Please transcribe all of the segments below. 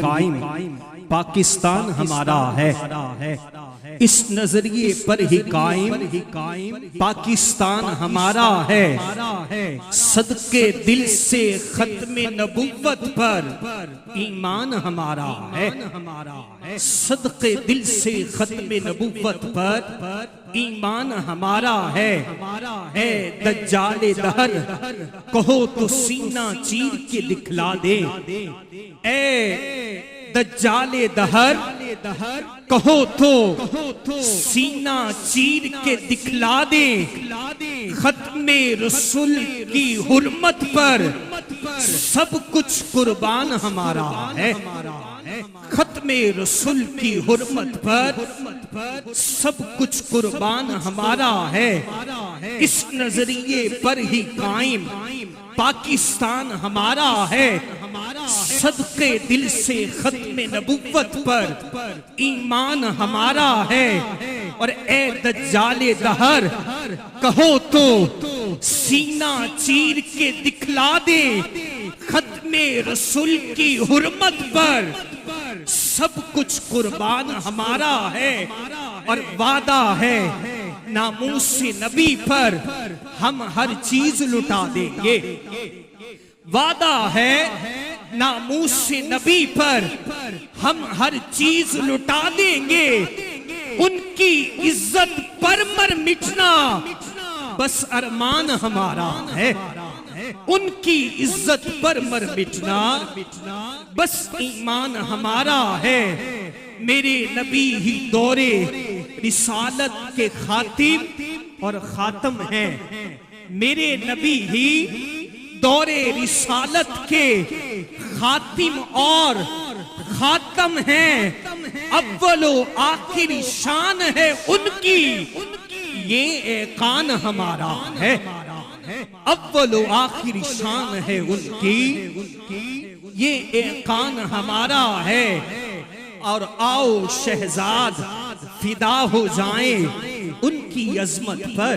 قائم پاکستان ہمارا ہے، اس نظریے پر ہی قائم پاکستان ہمارا ہے، صدقے دل سے ختم نبوت پر ایمان ہمارا ہے، صدقے دل سے ختم نبوت پر ایمان ہمارا ہے۔ اے دجال دہر کہو تو سینہ چیر کے دکھلا دے، اے دجال دہر کہو تو سینہ چیر کے دکھلا دے، ختم رسول کی حرمت پر سب کچھ قربان ہمارا ہے، ختم رسول کی حرمت پر سب کچھ قربان ہمارا ہے، اس نظریے پر ہی قائم پاکستان ہمارا ہے، صدقے دل سے ختم نبوت پر ایمان ہمارا ہے۔ اور اے دجال دہر کہو تو سینہ چیر کے دکھلا دے، ختم رسول کی حرمت پر سب کچھ قربان ہمارا ہے، اور وعدہ ہے ناموس نبی پر ہم ہر چیز لٹا دیں گے، وعدہ ہے ناموس نبی پر ہم ہر چیز لٹا دیں گے، ان کی عزت پر مر مٹنا بس ارمان ہمارا ہے، ان کی عزت پر مر مٹنا بس ایمان ہمارا ہے۔ میرے نبی ہی دور رسالت کے خاتم اور خاتم ہیں، میرے نبی ہی دور رسالت کے خاتم اور خاتم ہیں، اول و آخری شان ہے ان کی، یہ ایقان ہمارا ہے، اول و آخری شان ہے ان کی، یہ ایقان ہمارا ہے۔ اور آؤ شہزاد فدا ہو جائیں ان کی عظمت پر،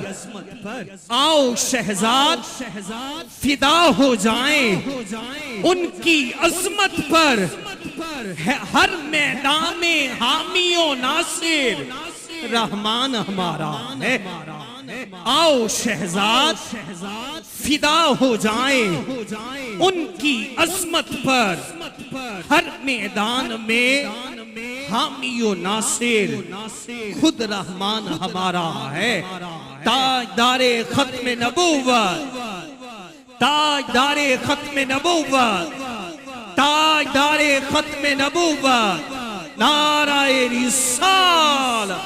آؤ شہزاد فدا ہو جائیں ان کی عظمت پر، ہر میدان میں حامی و ناصر رحمان ہمارا ہے، آؤ شہزاد فدا ہو جائیں ان کی عظمت پر، ہر میدان میں حامی و ناصر خود رحمان ہمارا ہے۔ تاجدار ختم نبوت، تاجدار ختم نبوت، تاجدار ختم نبوت، نعرہ رسالت،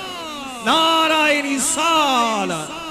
نعرہ رسالت۔